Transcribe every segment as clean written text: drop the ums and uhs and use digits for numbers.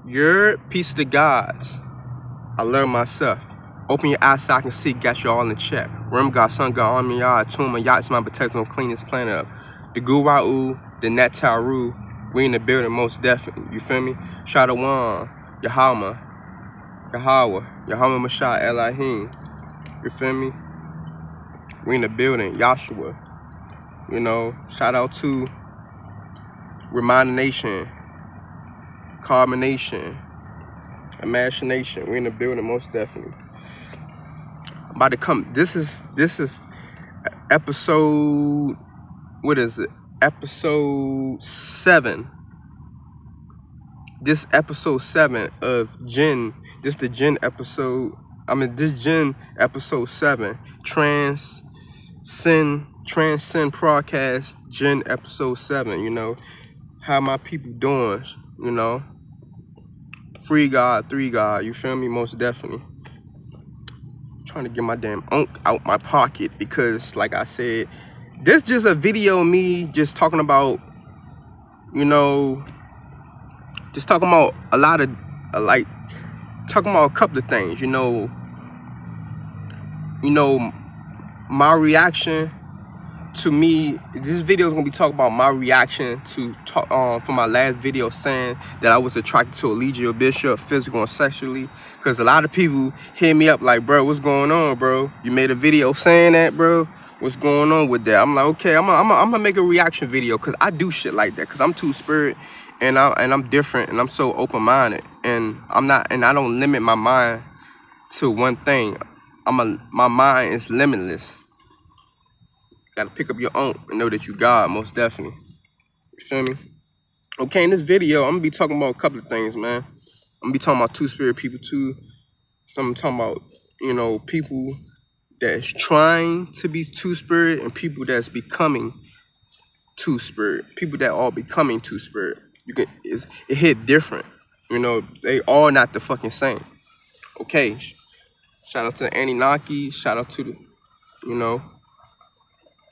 Your piece of the gods. I love myself. Open your eyes so I can see, got you all in check. Rim God, Sun God, Army Yard, Tomb, and Yachts, my protector on cleanest planet up. The Goa'uld, the Nataru, we in the building most definitely. You feel me? Shadawan, Yahama, Yahama Mashah Elohim. You feel me? We in the building, Yahshua. You know, shout out to Remind Nation, Carbonation, Imagination. We in the building most definitely. About to come. This is episode. What is it? Episode 7. This episode 7 of G.I.N. This the G.I.N episode. This G.I.N episode 7. Transcend broadcast G.I.N episode 7. You know, how my people doing? You know, free God, three God. You feel me? Most definitely. Trying to get my damn unk out my pocket because, like I said, this just a video of me just talking about, you know, just talking about a lot of, talking about a couple of things, you know, my reaction to me. This video is gonna be talking about my reaction to from my last video saying that I was attracted to a Legio Bishop, physical and sexually, because a lot of people hit me up like, bro, what's going on, bro? You made a video saying that, bro. What's going on with that? I'm like, okay, I'm gonna make a reaction video because I do shit like that because I'm two-spirit and I'm different and I'm so open-minded and I don't limit my mind to one thing. My mind is limitless. Gotta pick up your own and know that you God, most definitely. You feel me? Okay, in this video, I'm gonna be talking about a couple of things, man. I'm gonna be talking about two-spirit people too. I'm talking about, you know, people that's trying to be two-spirit and people that's becoming two-spirit. People that are becoming two-spirit. It hit different. You know, they all not the fucking same. Okay, shout out to the Anunnaki. Shout out to the, you know,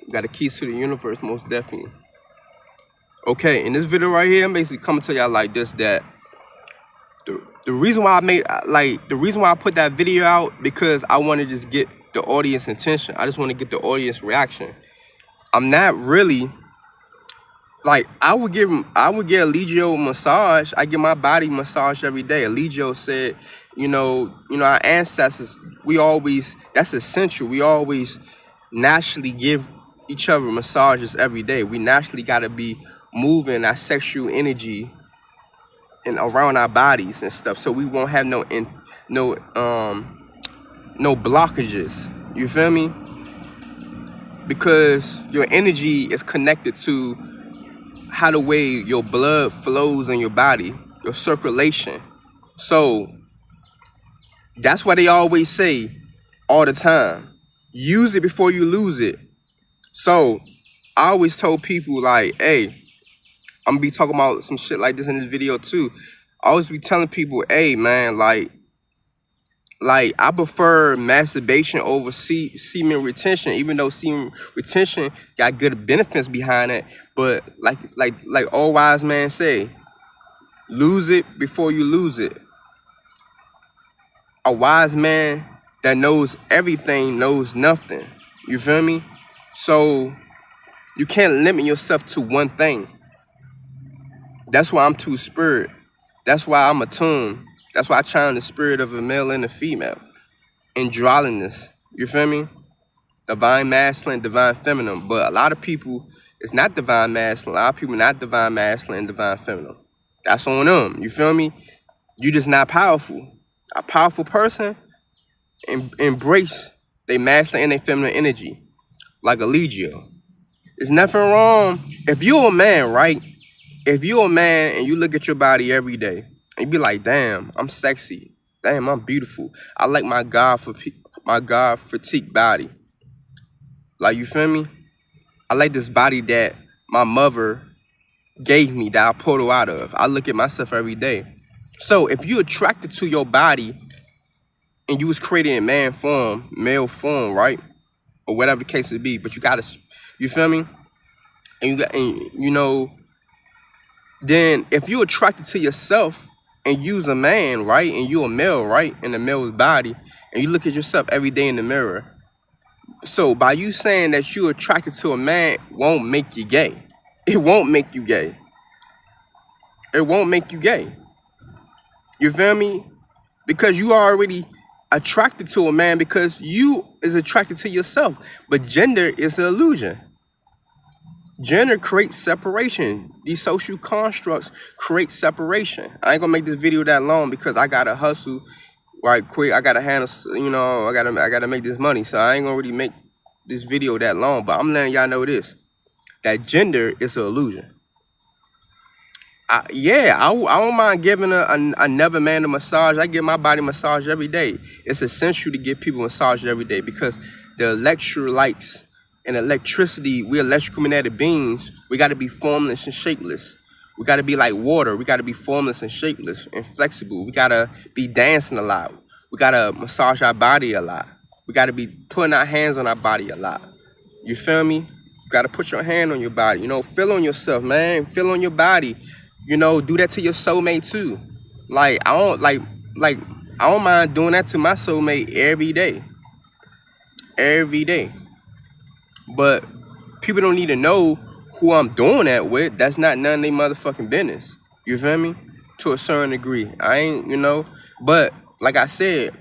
got the keys to the universe, most definitely. Okay, in this video right here, I'm basically coming to y'all like this, that the reason why I put that video out, because I want to just get the audience attention. I just want to get the audience reaction. I'm not really, like, I would get Legio a massage. I get my body massage every day. Legio said, you know, our ancestors, that's essential. We always naturally give each other massages every day. We naturally got to be moving our sexual energy and around our bodies and stuff, so we won't have no blockages. You feel me? Because your energy is connected to how the way your blood flows in your body, your circulation. So that's why they always say all the time, use it before you lose it. So I always told people like, hey, I'm gonna be talking about some shit like this in this video too. I always be telling people, hey man, like I prefer masturbation over semen retention, even though semen retention got good benefits behind it. But like all wise man say, lose it before you lose it. A wise man that knows everything knows nothing. You feel me? So you can't limit yourself to one thing. That's why I'm two-spirit. That's why I'm attuned. That's why I channel the spirit of a male and a female. Androgynous. You feel me? Divine masculine, divine feminine. But a lot of people, it's not divine masculine. A lot of people not divine masculine, divine feminine. That's on them. You feel me? You just not powerful. A powerful person embrace their masculine and their feminine energy. Like a Legio. There's nothing wrong. If you're a man, right? If you're a man and you look at your body every day and you be like, damn, I'm sexy. Damn, I'm beautiful. I like my God fatigue body. Like, you feel me? I like this body that my mother gave me, that I pulled her out of. I look at myself every day. So if you're attracted to your body and you was created in male form, right? Or whatever the case would be, but you gotta, you feel me? And you know, then if you're attracted to yourself and you's a man, right? And you a male, right? In the male's body, and you look at yourself every day in the mirror. So by you saying that you're attracted to a man won't make you gay. It won't make you gay. It won't make you gay. You feel me? Because you are already attracted to a man because you is attracted to yourself. But gender is an illusion. Gender creates separation. These social constructs create separation. I ain't gonna make this video that long because I gotta hustle right quick. I gotta handle, you know, I gotta make this money. So I ain't gonna really make this video that long. But I'm letting y'all know this: that gender is an illusion. I don't mind giving another man a massage. I give my body a massage every day. It's essential to give people a massage every day because the electrolytes and electricity, we're electromagnetic beings. We got to be formless and shapeless. We got to be like water. We got to be formless and shapeless and flexible. We got to be dancing a lot. We got to massage our body a lot. We got to be putting our hands on our body a lot. You feel me? You got to put your hand on your body. You know, feel on yourself, man. Feel on your body. You know, do that to your soulmate too. Like I don't mind doing that to my soulmate every day. Every day. But people don't need to know who I'm doing that with. That's not none of their motherfucking business. You feel me? To a certain degree. I ain't, you know, but like I said,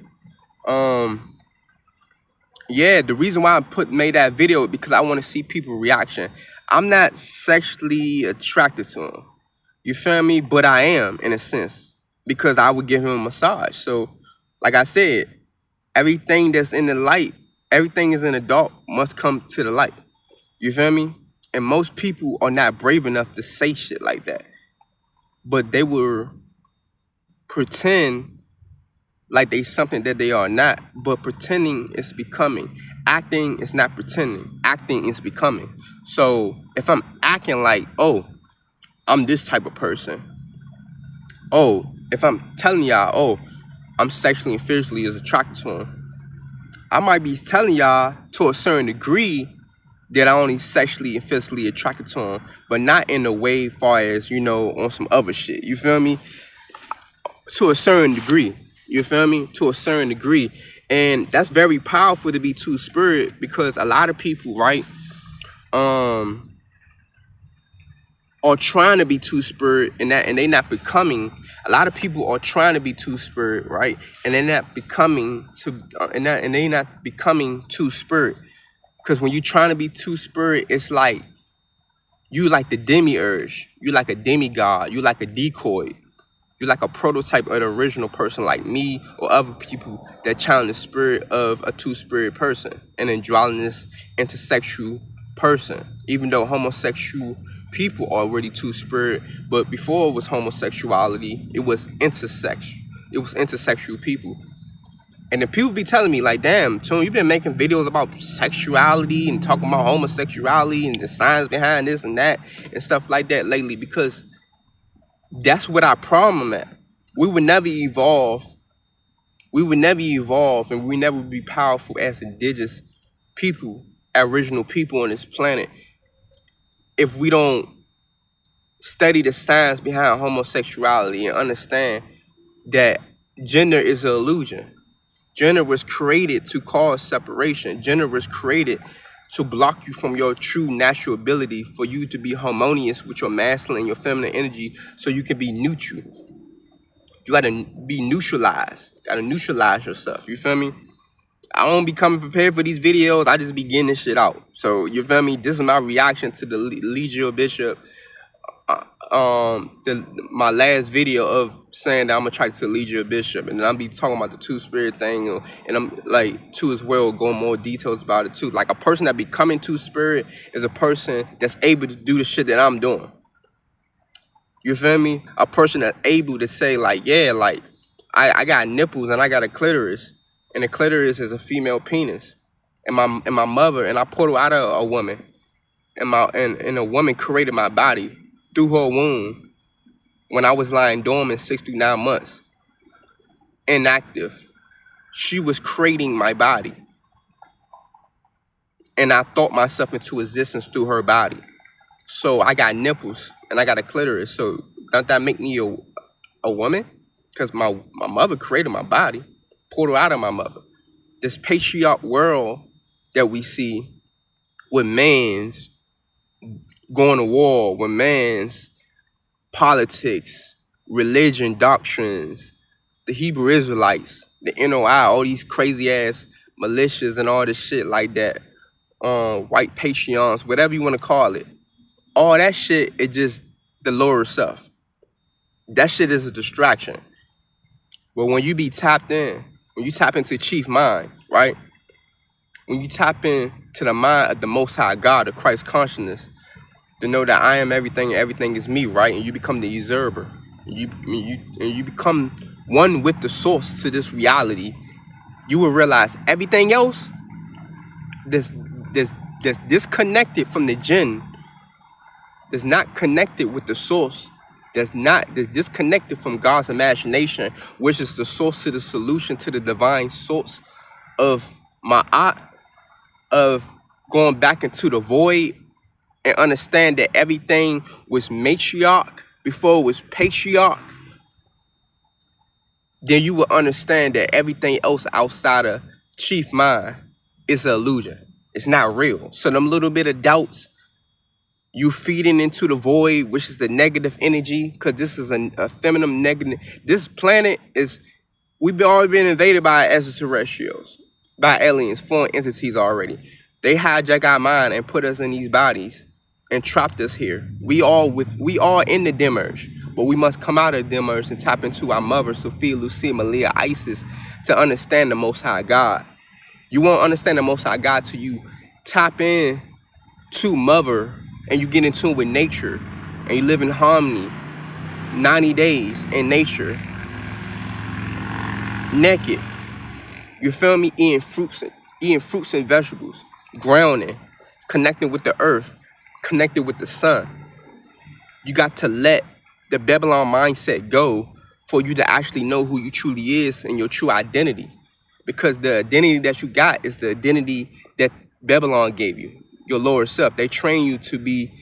yeah, the reason why I made that video is because I want to see people's reaction. I'm not sexually attracted to him. You feel me? But I am, in a sense, because I would give him a massage. So, like I said, everything that's in the light, everything is in the dark must come to the light. You feel me? And most people are not brave enough to say shit like that. But they will pretend like they something that they are not. But pretending is becoming. Acting is not pretending. Acting is becoming. So, if I'm acting like, oh, I'm this type of person. Oh, if I'm telling y'all, oh, I'm sexually and physically is attracted to him, I might be telling y'all to a certain degree that I only sexually and physically attracted to him, but not in a way far as, you know, on some other shit. You feel me? To a certain degree. You feel me? To a certain degree. And that's very powerful to be two-spirit because a lot of people, right, are trying to be two-spirit and they not becoming. A lot of people are trying to be two-spirit, right? And they're not becoming they not becoming two-spirit. Because when you're trying to be two-spirit, it's like you like the demiurge. You like a demigod. You like a decoy. You like a prototype of the original person like me or other people that challenge the spirit of a two-spirit person, an androgynous, intersexual person. Even though homosexual people are already two-spirit, but before it was homosexuality, it was intersex. It was intersexual people. And then people be telling me like, damn, Tune, you've been making videos about sexuality and talking about homosexuality and the science behind this and that and stuff like that lately because that's what our problem at. We would never evolve. We would never evolve and we never be powerful as indigenous people, original people on this planet if we don't study the science behind homosexuality and understand that gender is an illusion. Gender was created to cause separation. Gender was created to block you from your true natural ability for you to be harmonious with your masculine and your feminine energy so you can be neutral. You gotta be neutralized. Gotta neutralize yourself. You feel me? I don't be coming prepared for these videos. I just be getting this shit out. So, you feel me? This is my reaction to the Legio Bishop. My last video of saying that I'm attracted to Legio Bishop, and then I'll be talking about the two-spirit thing, and I'm like two as well, going more details about it too. Like a person that becoming two-spirit is a person that's able to do the shit that I'm doing. You feel me? A person that's able to say like, yeah, like I got nipples and I got a clitoris, and the clitoris is a female penis, and my mother, and I pulled her out of a woman, and a woman created my body through her womb when I was lying dormant 6 to 9 months, inactive. She was creating my body, and I thought myself into existence through her body. So I got nipples and I got a clitoris. So don't that make me a woman? because my mother created my body, pulled her out of my mother. This patriarch world that we see with man's going to war, with man's politics, religion, doctrines, the Hebrew Israelites, the NOI, all these crazy ass militias and all this shit like that, white patrons, whatever you want to call it. All that shit is just the lower stuff. That shit is a distraction. But when you be tapped in, when you tap into chief mind, right? When you tap into the mind of the Most High God, the Christ consciousness, to know that I am everything and everything is me, right? And you become the usurper. You become one with the source to this reality. You will realize everything else that's disconnected from the G.I.N, that's not connected with the source, that's disconnected from God's imagination, which is the source to the solution to the divine source of Ma'at, of going back into the void and understand that everything was matriarch before it was patriarch. Then you will understand that everything else outside of chief mind is an illusion. It's not real. So them little bit of doubts, you feeding into the void, which is the negative energy, because this is a feminine negative. This planet is, we've already been invaded by extraterrestrials, by aliens, foreign entities already. They hijack our mind and put us in these bodies and trapped us here. We all in the Demerge, but we must come out of the Demerge and tap into our mother, Sophia, Lucia, Malia, Isis, to understand the Most High God. You won't understand the Most High God till you tap in to mother and you get in tune with nature and you live in harmony 90 days in nature, naked. You feel me? Eating fruits and vegetables, grounding, connecting with the earth, connected with the sun. You got to let the Babylon mindset go for you to actually know who you truly is and your true identity. Because the identity that you got is the identity that Babylon gave you, your lower self. They train you to be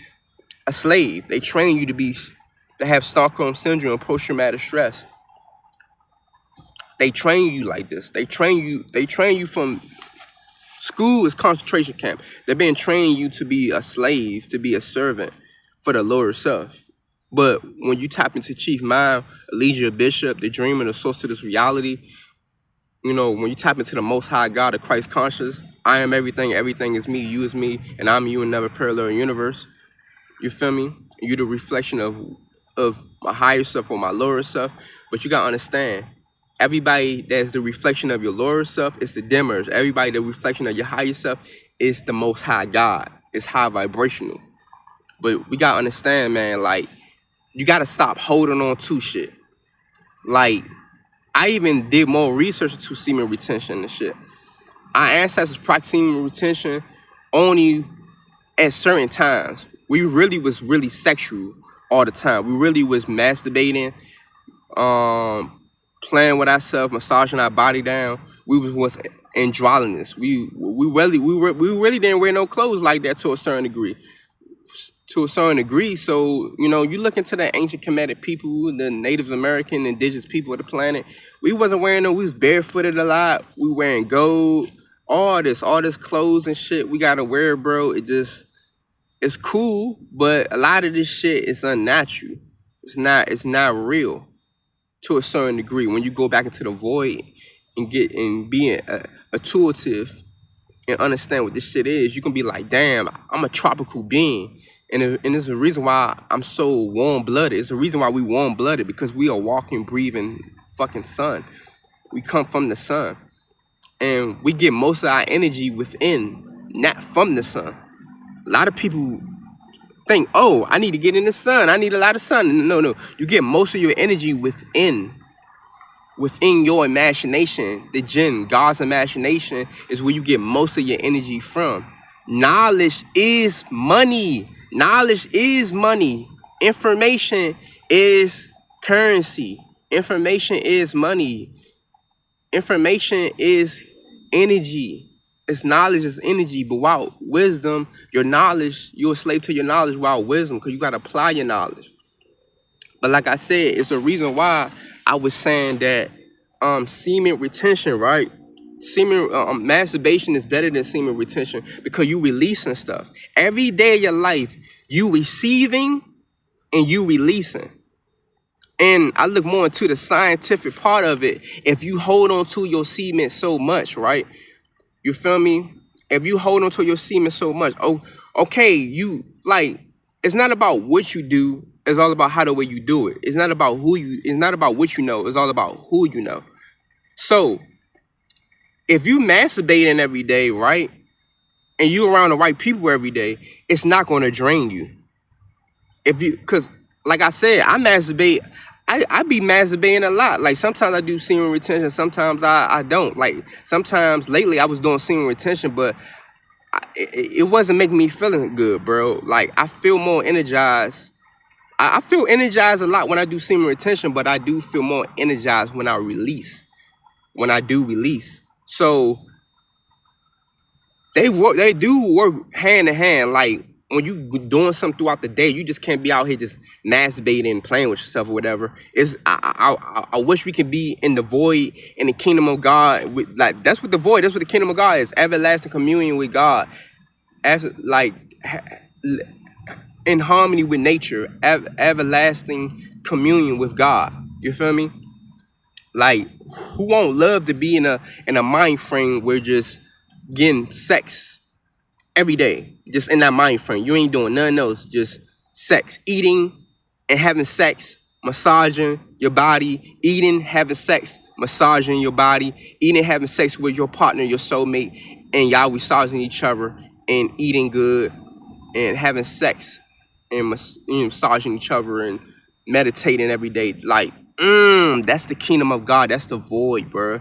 a slave. They train you to have Stockholm syndrome and post-traumatic stress. They train you like this. They train you from school is concentration camp. They've been training you to be a slave, to be a servant for the lower self. But when you tap into chief mind, Elijah Bishop, the dreamer, the source to this reality, you know, when you tap into the Most High God, the Christ conscious, I am everything, everything is me, you is me, and I'm you in another parallel universe. You feel me? You the reflection of my higher self or my lower self. But you gotta understand, everybody that's the reflection of your lower self is the dimmers. Everybody the reflection of your higher self is the Most High God. It's high vibrational. But we gotta understand, man, like, you gotta stop holding on to shit. Like, I even did more research into semen retention and shit. Our ancestors practiced semen retention only at certain times. We really was really sexual all the time. We really was masturbating, playing with ourselves, massaging our body down. We was androgynous. We really didn't wear no clothes like that to a certain degree. So, you know, you look into the ancient Kemetic people, the Native American, indigenous people of the planet, we wasn't wearing no, we was barefooted a lot. We wearing gold, all this clothes and shit we gotta wear, bro. It's cool, but a lot of this shit is unnatural. It's not real to a certain degree. When you go back into the void and being intuitive and understand what this shit is, you can be like, damn, I'm a tropical being. And there's a reason why I'm so warm-blooded. It's a reason why we warm-blooded, because we are walking, breathing fucking sun. We come from the sun. And we get most of our energy within, not from the sun. A lot of people think, oh, I need to get in the sun. I need a lot of sun. No. You get most of your energy within your imagination. The G.I.N, God's imagination, is where you get most of your energy from. Knowledge is money. Knowledge is money. Information is currency. Information is money. Information is energy. It's knowledge is energy, but without wisdom, your knowledge, you're a slave to your knowledge without wisdom, because you got to apply your knowledge. But like I said, it's the reason why I was saying that semen retention, right? Semen masturbation is better than semen retention because you releasing stuff. Every day of your life, you receiving and you releasing. And I look more into the scientific part of it. If you hold on to your semen so much, right? You feel me? If you hold on to your semen so much, oh, okay, you like, it's not about what you do, it's all about how the way you do it. It's not about it's not about what you know, it's all about who you know. So if you masturbating every day, right? And you around the right people every day, it's not gonna drain you. If you, cause like I said, I masturbate. I be masturbating a lot. Like sometimes I do semen retention, sometimes I don't. Like sometimes lately I was doing semen retention, but it wasn't making me feeling good, bro. Like I feel more energized. I feel energized a lot when I do semen retention, but I do feel more energized when I release. When I do release, so they do work hand in hand. Like when you doing something throughout the day, you just can't be out here just masturbating and playing with yourself or whatever. It's I wish we could be in the void in the kingdom of God. Like that's what the void. That's what the kingdom of God is. Everlasting communion with God. As like in harmony with nature. Everlasting communion with God. You feel me? Like who won't love to be in a mind frame where just getting sex every day, just in that mind frame. You ain't doing nothing else, just sex, eating and having sex, massaging your body, eating, having sex, massaging your body, eating, having sex with your partner, your soulmate, and y'all massaging each other and eating good and having sex and massaging each other and meditating every day. Like, that's the kingdom of God. That's the void, bro.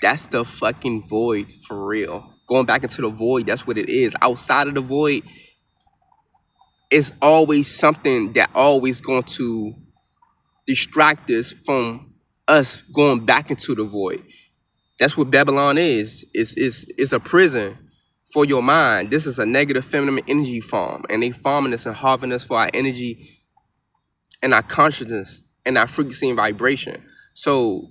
That's the fucking void for real. Going back into the void, that's what it is. Outside of the void, it's always something that always going to distract us from us going back into the void. That's what Babylon is. It's a prison for your mind. This is a negative feminine energy farm. And they farming us and harvesting us for our energy and our consciousness and our frequency and vibration. So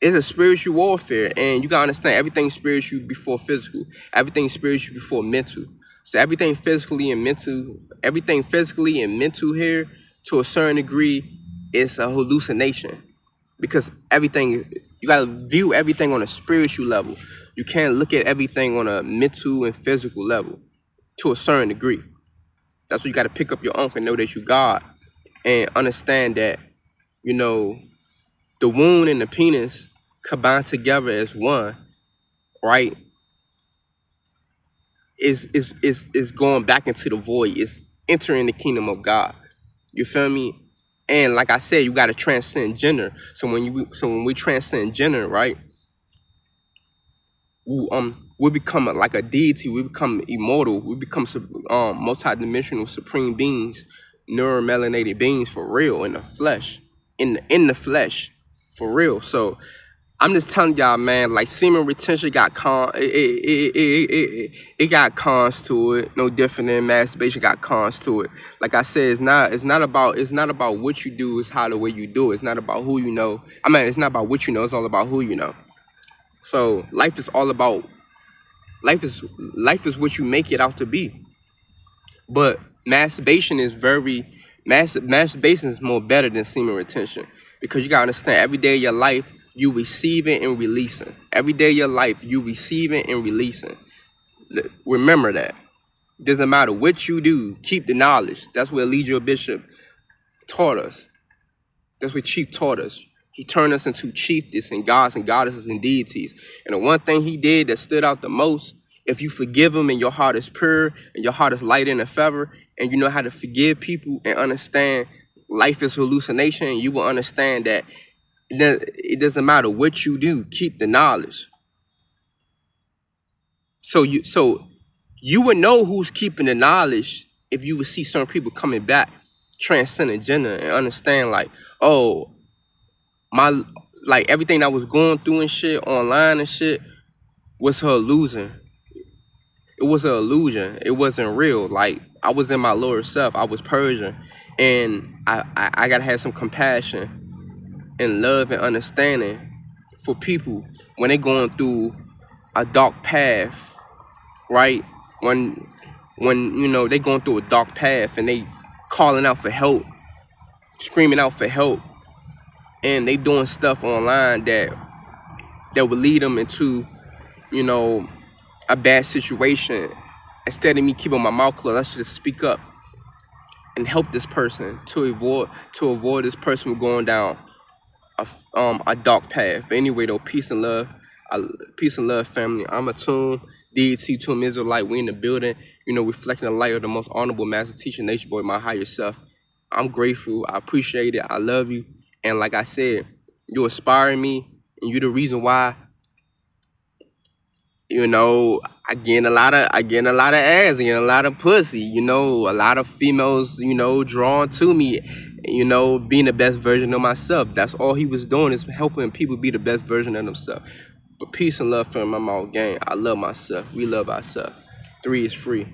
it's a spiritual warfare, and you gotta understand everything spiritual before physical, everything spiritual before mental. So everything physically and mental here, to a certain degree, is a hallucination, because everything, you gotta view everything on a spiritual level. You can't look at everything on a mental and physical level to a certain degree. That's why you gotta pick up your own and know that you God, and understand that, you know, the wound and the penis combined together as one, right? Is going back into the void. It's entering the kingdom of God. You feel me? And like I said, you gotta transcend gender. So when we transcend gender, right? We become like a deity. We become immortal. We become multi-dimensional supreme beings, neuromelanated beings for real, in the flesh, in the flesh, for real. So I'm just telling y'all, man, like semen retention got it got cons to it. No different than masturbation got cons to it. Like I said, it's not about what you do, it's how the way you do it. It's not about who you know. I mean, it's not about what you know, it's all about who you know. So life is all about life is what you make it out to be. But masturbation is masturbation is more better than semen retention, because you gotta understand every day of your life you receiving and releasing. Every day of your life you receiving and releasing. Remember that. Doesn't matter what you do, keep the knowledge. That's what Elijah Bishop taught us. That's what Chief taught us. He turned us into chiefs and gods and goddesses and deities. And the one thing he did that stood out the most, if you forgive them and your heart is pure and your heart is light in a feather, and you know how to forgive people and understand life is hallucination, you will understand that it doesn't matter what you do, keep the knowledge. So you would know who's keeping the knowledge if you would see certain people coming back, transcending gender, and understand like, oh, like everything I was going through and shit online and shit was her illusion. It was an illusion. It wasn't real. Like I was in my lower self. I was Persian, And I gotta have some compassion and love and understanding for people when they going through a dark path, right? When you know they going through a dark path and they calling out for help, screaming out for help, and they doing stuff online that would lead them into, you know, a bad situation. Instead of me keeping my mouth closed, I should just speak up and help this person to avoid this person from going down a dark path. But anyway, though, peace and love. Peace and love, family. I'm Atum, deity, Atum Israelite. We in the building, you know, reflecting the light of the most honorable master teacher, nature boy, my higher self. I'm grateful. I appreciate it. I love you. And like I said, you inspiring me, and you the reason why, you know, I getting a lot of ass, getting a lot of pussy, you know, a lot of females, you know, drawn to me, you know, being the best version of myself. That's all he was doing, is helping people be the best version of themselves. But peace and love from my mouth gang. I love myself. We love ourselves. 3 is free.